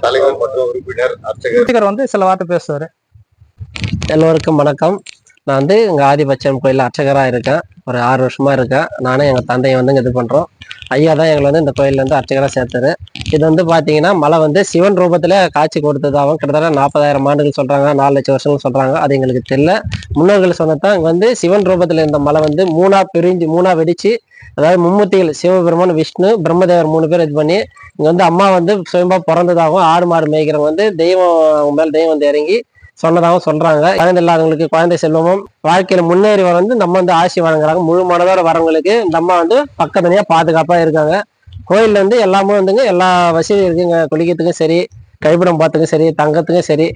தலைவர் மற்றும் உறுப்பினர் அர்ச்சகர் வந்து சில வார்த்தை பேசுவாரு. எல்லோருக்கும் வணக்கம். நான் வந்து இங்கே ஆதிபட்சம் கோயில் அர்ச்சகராக இருக்கேன். ஒரு 6 வருஷமா இருக்கேன். நானும் எங்கள் தந்தையை வந்து இது பண்ணுறோம். ஐயா தான் எங்களை வந்து இந்த கோயிலில் வந்து அர்ச்சகராக சேர்த்தாரு. இது வந்து பார்த்தீங்கன்னா மலை வந்து சிவன் ரூபத்தில் காட்சி கொடுத்ததாகவும் கிட்டத்தட்ட 40,000 ஆண்டுகள் சொல்கிறாங்க, 4 லட்சம் வருஷங்கள் சொல்கிறாங்க. அது எங்களுக்கு தெரியல. முன்னோர்கள் சொன்னதான் இங்கே வந்து சிவன் ரூபத்தில் இருந்த மலை வந்து மூணா வெடிச்சு, அதாவது மும்மூர்த்திகள் சிவபெருமான், விஷ்ணு, பிரம்மதேவர் 3 பேர் இது பண்ணி இங்கே வந்து அம்மா வந்து சுயம்பா பிறந்ததாகவும் ஆடு மாடு மேய்க்கிறவங்க வந்து தெய்வம் மேல் தெய்வம் வந்து இறங்கி சொன்னதாகவும் சொல்றாங்க. குழந்தை இல்லாதவங்களுக்கு குழந்தை செல்வமும் வாழ்க்கையில முன்னேறி வந்து நம்ம வந்து ஆசி வழங்குறாங்க. முழு மனதோட வரவங்களுக்கு இந்த அம்மா வந்து பக்கத்தனியா பாதுகாப்பா இருக்காங்க. கோயில்ல வந்து எல்லாமே வந்துங்க எல்லா வசதியும் இருக்குங்க. குளிக்கிறதுக்கும் சரி, கழிப்பிடம் பார்த்துக்கும் சரி, தங்கத்துக்கும் சரி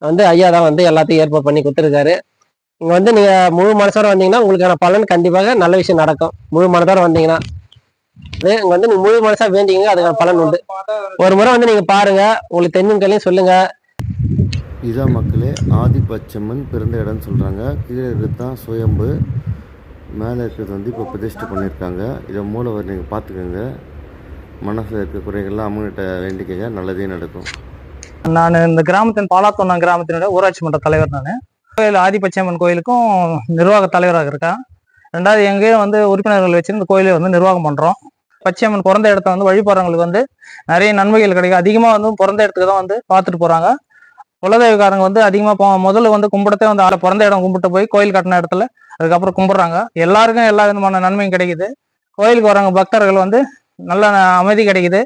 வந்து ஐயா தான் வந்து எல்லாத்தையும் ஏற்பாடு பண்ணி கொடுத்துருக்காரு. இங்க வந்து நீங்க முழு மனசோட வந்தீங்கன்னா உங்களுக்கான பலன் கண்டிப்பாக நல்ல விஷயம் நடக்கும். முழு மனதோட வந்தீங்கன்னா இங்க வந்து நீங்க முழு மனசா வேண்டிங்க, அதுக்கான பலன் உண்டு. ஒரு முறை வந்து நீங்க பாருங்க, உங்களுக்கு தெரிஞ்சுக்கலையும் சொல்லுங்க. இதான் மக்களே ஆதிபட்சம்மன் பிறந்த இடம்னு சொல்கிறாங்க. கீழே இருக்கிறது தான் சுயம்பு, மேலே இருக்கிறது வந்து இப்போ பிரதிஷ்டை பண்ணியிருக்காங்க. இதை மூலவர் நீங்கள் பார்த்துக்கோங்க. மனசில் இருக்க குறைகள்லாம் அம்மன்கிட்ட வேண்டிக்கங்க, நல்லதே நடக்கும். நான் இந்த கிராமத்தின் பாலாத்தோண்ணா கிராமத்தினுடைய ஊராட்சி மன்ற தலைவர். நான் கோயில் ஆதிபட்சம்மன் கோயிலுக்கும் நிர்வாக தலைவராக இருக்கேன். 2வது எங்கேயும் வந்து உறுப்பினர்கள் வச்சு இந்த கோயிலை வந்து நிர்வாகம் பண்ணுறோம். பச்சையம்மன் பிறந்த இடத்த வந்து வழிபடுறவங்களுக்கு வந்து நிறைய நன்மைகள் கிடைக்கும். அதிகமாக வந்து பிறந்த இடத்துக்கு தான் வந்து பார்த்துட்டு போகிறாங்க. குலதெய்வக்காரங்க வந்து அதிகமாக முதல்ல வந்து கும்பிடத்தே வந்து ஆளை பிறந்த இடம் கும்பிட்டு போய் கோயில் கட்டின இடத்துல அதுக்கப்புறம் கும்பிட்றாங்க. எல்லாருக்கும் எல்லா விதமான நன்மையும் கிடைக்குது. கோயிலுக்கு வராங்க பக்தர்கள் வந்து நல்ல அமைதி கிடைக்குது.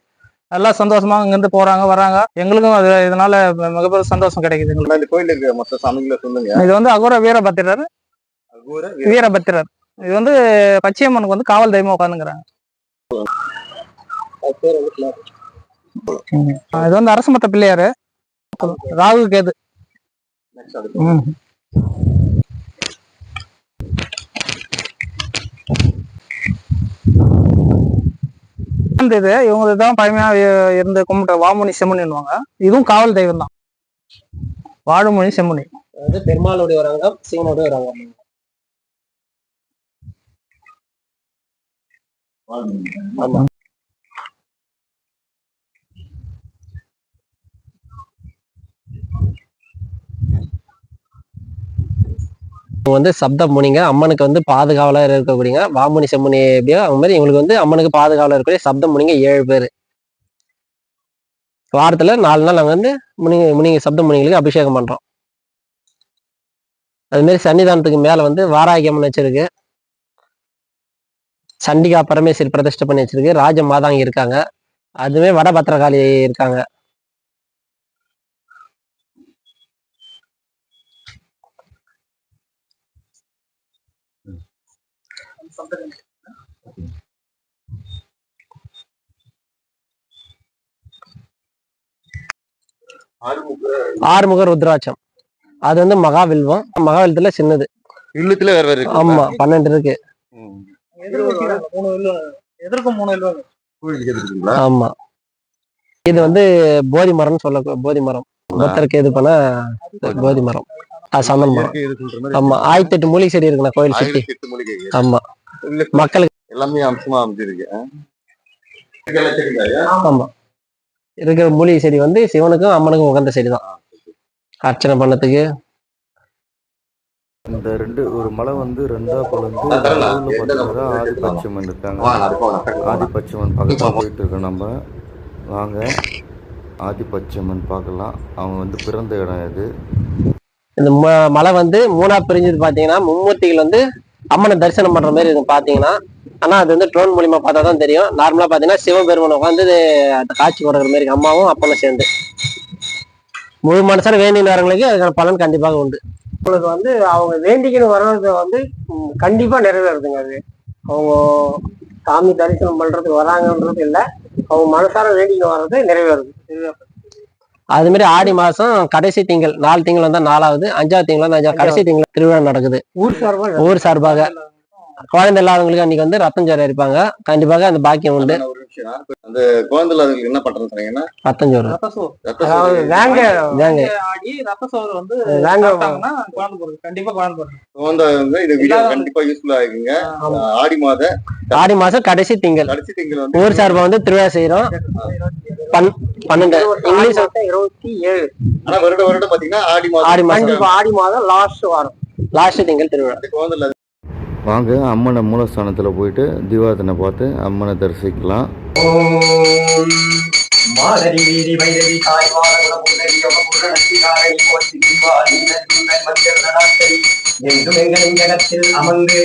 எல்லாம் சந்தோஷமா இங்கிருந்து போறாங்க வராங்க. எங்களுக்கும் அது இதனால மிகப்பெரிய சந்தோஷம் கிடைக்குது. இந்த கோயில் இருக்கிற மொத்த சாமிகளை சொல்லுங்க. இது வந்து அகோர வீரபத்திரர். இது வந்து பச்சையம்மனுக்கு வந்து காவல் தெய்வமா உட்காந்துங்கிறாங்க. இது வந்து அரசமத்த பிள்ளையாரு, ராகு கேது. இது இவங்க தான் பழமையா இருந்து கும்பிட்ட வாமுனி செம்முனின்னுவாங்க. இதுவும் காவல் தெய்வம் தான். வாழுமொழி செம்முனி பெருமாளுடைய ஒரு அங்கம், சிவனுடைய ஒரு அங்கம். வந்து சப்த முனிங்க, அம்மனுக்கு வந்து பாதுகாவலா இருக்கக்கூடிய வாமுனி செம்முனி எப்படியோ அது மாதிரி இவங்களுக்கு வந்து அம்மனுக்கு பாதுகாவலா இருக்கக்கூடிய சப்த முனிங்க 7 பேர். வாரத்துல 4 நாள் நாங்க வந்து முனிங்க சப்த முனிங்களுக்கு அபிஷேகம் பண்றோம். அது மாதிரி சன்னிதானத்துக்கு மேல வந்து வாராகி அம்மன் வச்சிருக்கு, சண்டிகா பரமேஸ்வரி பிரதிஷ்டை பண்ணி வச்சிருக்கு, ராஜ மாதாங்கி இருக்காங்க, அதுவே வடபத்திரகாளி இருக்காங்க. ஆறுமுக ருத்ராட்சம் அது வந்து மகாவில்வம். மகாவில்வத்துல சின்னது, இல்லத்துல வேற வேற. ஆமா 12 இருக்கு. ஆமா இது வந்து போதி மரம்னு சொல்ல, போதி மரம் பக்தருக்கு இது பண்ண போதி மரம், சந்தன மரம். ஆமா 1008 மூலிகை செடி இருக்குண்ணா கோயில் சுத்தி. ஆமா மக்களுக்கு எல்லாமே அம்சமா அமைஞ்சிருக்கு. ஆமா இருக்கிற மூலிகை செடி வந்து சிவனுக்கும் அம்மனுக்கும் உகந்த செடி தான் அர்ச்சனை பண்ணதுக்கு. இந்த ஒரு மலை வந்து 2ஆ பிளந்து பார்த்தீங்கன்னா ஆதிபட்சம்மன் இருக்காங்க. ஆதிபட்சம்மன் பக்கத்தில் போயிட்டு இருக்கோம் நம்ம. வாங்க ஆதிபட்சம்மன் பார்க்கலாம். அவங்க வந்து பிறந்த இடம் இது. இந்த மலை வந்து 3ஆ பிரிஞ்சது பாத்தீங்கன்னா மும்மூர்த்திகள் வந்து அம்மனை தரிசனம் பண்ற மாதிரி இருக்கும் பாத்தீங்கன்னா. ஆனா அது வந்து ட்ரோன் மூலியமா பார்த்தா தான் தெரியும். நார்மலா பாத்தீங்கன்னா சிவபெருமனை உட்காந்து அந்த காட்சி கொடுக்குற மாதிரி அம்மாவும் அப்பனும் சேர்ந்து முழு மனசான வேண்டின்னு வரவங்களுக்கு அதுக்கான பலன் கண்டிப்பாக உண்டு. உங்களுக்கு வந்து அவங்க வேண்டிக்கின்னு வர்றது வந்து கண்டிப்பா நிறைவேறுதுங்க. அது அவங்க சாமி தரிசனம் பண்றதுக்கு வராங்கன்றது இல்லை, அவங்க மனசார வேண்டிக்கின்னு வர்றது நிறைவேறுது. அது மாதிரி ஆடி மாசம் கடைசி திங்கள் 4 திங்கள் வந்தா 4வது, 5வது திங்கள் வந்து 5வது கடைசி திங்கள் திருவிழா நடக்குது ஊர் சார்பாக. குழந்தை இல்லாதவங்களுக்கு அன்னைக்கு வந்து ரத்தம் சோறு இருப்பாங்க. கண்டிப்பாக அந்த பாக்கியம் உண்டு. ஒரு விஷயம் அந்த குழந்தை இல்லாதவங்களுக்கு என்ன பண்றேன்னு சொன்னீங்கன்னா ரத்தம் சோறு வேங்க ஆடி ரத்த சோறு வந்து சாப்பிட்டாங்கன்னா குழந்தை பிறகு கண்டிப்பா குழந்தை பிறகு. குழந்தை இது வீடியோ கண்டிப்பா யூஸ்ஃபுல்லா ஆகுங்க. ஆடி மாதம் கடைசி திங்கள் வந்து ஊர் சார்பா வந்து திருவிழா செய்யறோம். 12 இங்கிலீஷ் 27. ஆனா வருடம் பாத்தீங்கன்னா ஆடி மாதம் லாஸ்ட் திங்கள் திருவிழா. குழந்தை வாங்க அம்மனை மூலஸ்தானத்தில் போயிட்டு தீபாரதனை பார்த்து அம்மனை தரிசிக்கலாம். மாதரி வீதி வைரவி தாய்வார குணமுதரி யோகபுரணி காரணி கோத்தி தீபாவளி நெஞ்சுங்கள் மஞ்சள் நடாத்தரி எங்கும் எங்களின் ஜகத்தில் அமர்ந்து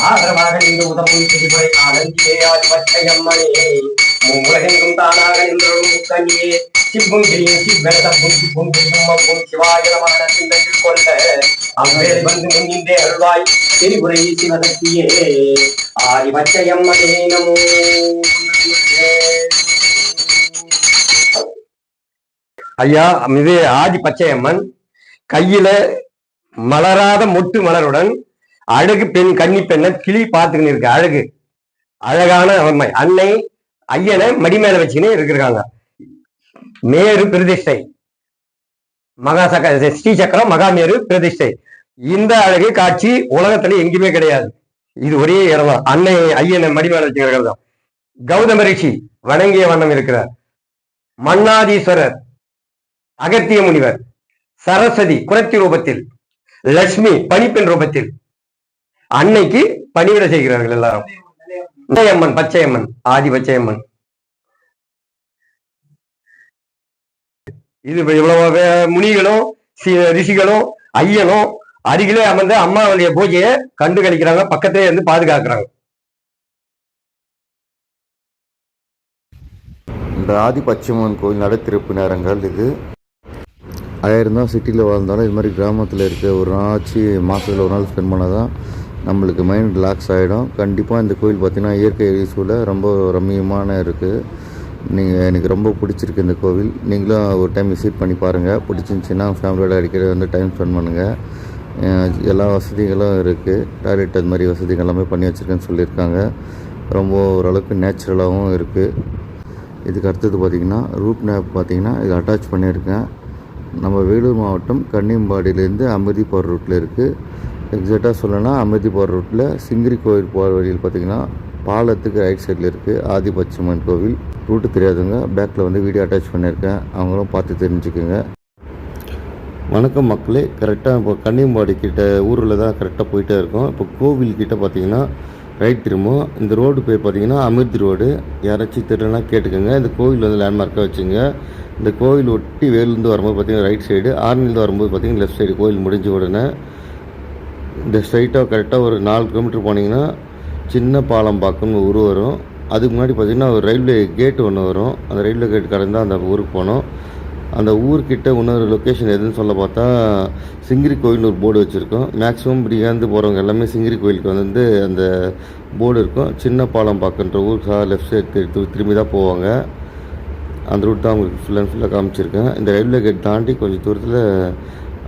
ஆதரவாக நின்று உதவும் திரிபுரை ஆனந்தியே ஆதிபட்சயம்மனே உலகெங்கும் தானாக நின்றோடும் முக்கண்ணியே சிப்பும் கிரியும் சிவ்வெடுத்தும் சிப்பும் கிரியும் அம்பும் சிவாய நமன சிந்தையில் கொண்ட அவ்வேறு வந்து முன்னின்றே அருள்வாய் திரிபுரை சிவசக்தியே ஆதிபட்சயம்மனே நமோ. ஐயா, இது ஆதி பச்சையம்மன் கையில மலராத மொட்டு மலருடன் அழகு பெண் கன்னி பெண்ணை கிளி பார்த்துக்கின்னு இருக்கு. அழகான அம்மை அன்னை ஐயனை மடி மேல வச்சுக்கினே இருக்கிறாங்க. மேரு பிரதிஷ்டை ஸ்ரீ சக்கரம் மகாமேரு பிரதிஷ்டை. இந்த அழகு காட்சி உலகத்துல எங்கேயுமே கிடையாது. இது ஒரே இடம் தான். அன்னை ஐயனை மடி மேல வச்சுக்கிறது. கௌதம ரிஷி வணங்கிய வண்ணம் இருக்கிறார். மன்னாதீஸ்வரர், அகத்திய முனிவர், சரஸ்வதி குரத்தி ரூபத்தில், லட்சுமி பணிப்பெண் ரூபத்தில் அன்னைக்கு பணிவிட செய்கிறார்கள் எல்லாரும். பச்சையம்மன் பச்சையம்மன் ஆதி பச்சையம்மன். இது இவ்வளவு முனிகளும் ரிஷிகளும் ஐயனும் அருகிலே அமர்ந்து அம்மாவுடைய பூஜையை கண்டு கழிக்கிறாங்க. பக்கத்திலே இருந்து பாதுகாக்கிறாங்க. இந்த ஆதி பச்சையம்மன் கோயில் நடத்திருப்பு நேரங்கள் இது. 1000 தான் சிட்டியில் வாழ்ந்தாலும் இது மாதிரி கிராமத்தில் இருக்க ஒரு நாளாச்சு மாதத்தில் ஒரு நாள் ஸ்பெண்ட் பண்ணால் தான் நம்மளுக்கு மைண்ட் ரிலாக்ஸ் ஆகிடும். கண்டிப்பாக இந்த கோயில் பார்த்திங்கன்னா இயற்கை யூஸ்ஃபுல்ல ரொம்ப ரம்மியமான இருக்குது. எனக்கு ரொம்ப பிடிச்சிருக்கு இந்த கோவில். நீங்களும் ஒரு டைம் விசிட் பண்ணி பாருங்கள். பிடிச்சிருந்துச்சின்னா ஃபேமிலியோட அடிக்கடி வந்து டைம் ஸ்பெண்ட் பண்ணுங்கள். எல்லா வசதிகளும் இருக்குது. டாய்லெட் அது மாதிரி வசதிகள் எல்லாமே பண்ணி வச்சுருக்கேன்னு சொல்லியிருக்காங்க. ரொம்ப ஓரளவுக்கு நேச்சுரலாகவும் இருக்குது. இதுக்கு அடுத்தது பார்த்திங்கன்னா ரூட் மேப் பார்த்திங்கன்னா இது அட்டாச் பண்ணியிருக்கேன். நம்ம வேலூர் மாவட்டம் கன்னியம்பாடியிலேருந்து அமிர்தி போகிற ரூட்டில் இருக்குது. எக்ஸாக்டாக சொல்லணும்னா அமிர்தி போகிற ரூட்டில் சிங்கிரி கோவில் போகிற வழியில் பார்த்திங்கன்னா பாலத்துக்கு ரைட் சைடில் இருக்குது ஆதி பச்சையம்மன் கோவில். ரூட்டு தெரியாதுங்க, பேக்கில் வந்து வீடியோ அட்டாச் பண்ணியிருக்கேன். அவங்களும் பார்த்து தெரிஞ்சுக்கோங்க. வணக்கம் மக்களே. கரெக்டாக இப்போ கன்னியம்பாடி கிட்ட ஊரில் தான் கரெக்டாக போயிட்டே இருக்கோம். இப்போ கோவில்கிட்ட பார்த்திங்கன்னா ரைட் திரும்பும். இந்த ரோடு பேர் பார்த்திங்கன்னா அமிர்தி ரோடு. யாராச்சும் தெரியலனா கேட்டுக்கோங்க. இந்த கோவில் வந்து லேண்ட்மார்க்காக வச்சுங்க. இந்த கோவில் ஒட்டி வேலூர்லேருந்து வரும்போது பார்த்திங்கன்னா ரைட் சைடு, ஆர்னிலேருந்து வரும்போது பார்த்திங்கன்னா லெஃப்ட் சைடு. கோவில் முடிஞ்ச உடனே இந்த ஸ்ட்ரைட்டாக கரெக்டாக ஒரு 4 கிலோமீட்டர் போனீங்கன்னா சின்ன பாலம் பார்க்கணும்னு ஊர் வரும். அதுக்கு முன்னாடி பார்த்திங்கன்னா ஒரு ரயில்வே கேட்டு ஒன்று வரும். அந்த ரயில்வே கேட் கடந்தால் அந்த ஊருக்கு போனோம். அந்த ஊர்கிட்ட இன்னொரு லொக்கேஷன் எதுன்னு சொல்ல பார்த்தா சிங்கிரி கோயில்னு ஒரு போர்டு வச்சுருக்கோம். மேக்ஸிமம் இப்படி ஏந்து போகிறவங்க எல்லாமே சிங்கிரி கோயிலுக்கு வந்து அந்த போர்டு இருக்கும். சின்ன பாலம் பார்க்குன்ற ஊருக்கு லெஃப்ட் சைடு திரும்பி தான் போவாங்க. அந்த ரூட் தான் உங்களுக்கு ஃபுல் அண்ட் ஃபுல்லாக காமிச்சிருக்கேன். இந்த ரயில்வே கேட் தாண்டி கொஞ்சம் தூரத்தில்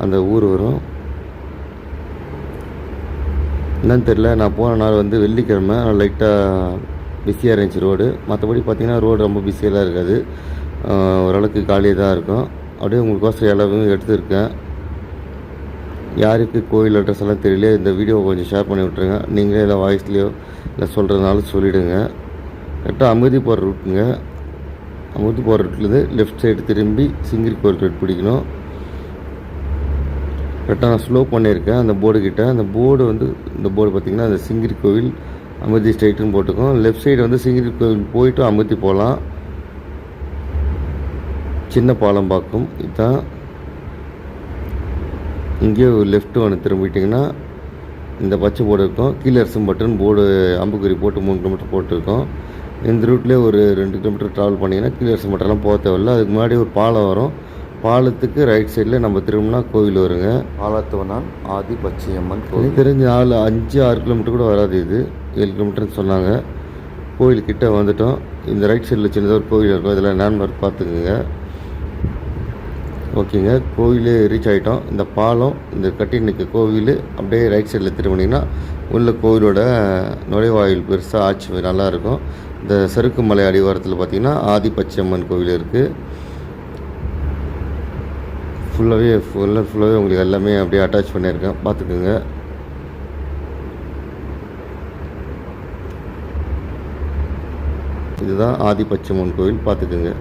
அந்த ஊர் வரும். என்னன்னு தெரில, நான் போன நாள் வந்து வெள்ளிக்கிழமை லைட்டாக பிஸியாக இருந்துச்சு ரோடு. மற்றபடி பார்த்திங்கன்னா ரோடு ரொம்ப பிஸியெல்லாம் இருக்காது. ஓரளவுக்கு காலியாக தான் இருக்கும். அப்படியே உங்களுக்கோசம் எல்லாமே எடுத்துருக்கேன். யாருக்கு கோயில் அட்ரஸ் எல்லாம் தெரியல, இந்த வீடியோவை கொஞ்சம் ஷேர் பண்ணி விட்ருங்க. நீங்களே இல்லை வாய்ஸ்லேயோ இல்லை சொல்கிறதுனால சொல்லிவிடுங்க. கரெக்டாக அமிர்தி போகிற ரூட்டுங்க. அமிர்தி போகிற ரூட்லேருந்து லெஃப்ட் சைடு திரும்பி சிங்கிரி கோயில் ரோட் பிடிக்கணும். கரெக்டாக நான் ஸ்லோ பண்ணியிருக்கேன் அந்த போர்டு கிட்ட. அந்த போர்டு வந்து இந்த போர்டு பார்த்திங்கன்னா அந்த சிங்கிரி கோவில் அமிர்தி ஸ்ட்ரைட்டுன்னு போட்டுக்கோம். லெஃப்ட் சைடு வந்து சிங்கிரி கோவில் போயிட்டு அமிர்தி போகலாம். சின்ன பாலம் பார்க்கும். இதுதான் இங்கேயே ஒரு லெஃப்ட்டு ஒன்று திரும்பிட்டிங்கன்னா இந்த பச்சை போர்டு இருக்கும். கீழே அரசம் பட்டன் போர்டு அம்புக்குறி போட்டு 3 கிலோமீட்டர் போட்டிருக்கோம். இந்த ரூட்லேயே ஒரு 2 கிலோமீட்டர் ட்ராவல் பண்ணிங்கன்னா கீழே அரசம் பட்டன்லாம் போக தேவையில்ல. அதுக்கு முன்னாடி ஒரு பாலம் வரும். பாலத்துக்கு ரைட் சைடில் நம்ம திரும்பினா கோவில் வருங்க. பாலத்துவனால் ஆதி பச்சையம்மன் கோவில். தெரிஞ்ச 5-6 கிலோமீட்டர் கூட வராது. இது 7 கிலோமீட்டர்னு சொன்னாங்க. கோவில்கிட்ட வந்துட்டோம். இந்த ரைட் சைடில் சின்னதாக ஒரு கோவில் இருக்கும். இதில் லேண்ட்மார்க் பார்த்துக்குங்க. ஓகேங்க, கோவிலே ரீச் ஆகிட்டோம். இந்த பாலம், இந்த கட்டி நிற்க கோவில் அப்படியே ரைட் சைடில் திரும்பினீங்கன்னா உள்ள கோவிலோட நுழைவாயில் பெருசாக ஆட்சி நல்லாயிருக்கும். இந்த சறுக்கு மலை அடிவாரத்தில் பார்த்திங்கன்னா ஆதிபச்சம்மன் கோவில் இருக்குது. ஃபுல்லாகவே உங்களுக்கு எல்லாமே அப்படியே அட்டாச் பண்ணியிருக்கேன், பார்த்துக்குங்க. இதுதான் ஆதிபச்சம்மன் கோவில், பார்த்துக்குங்க.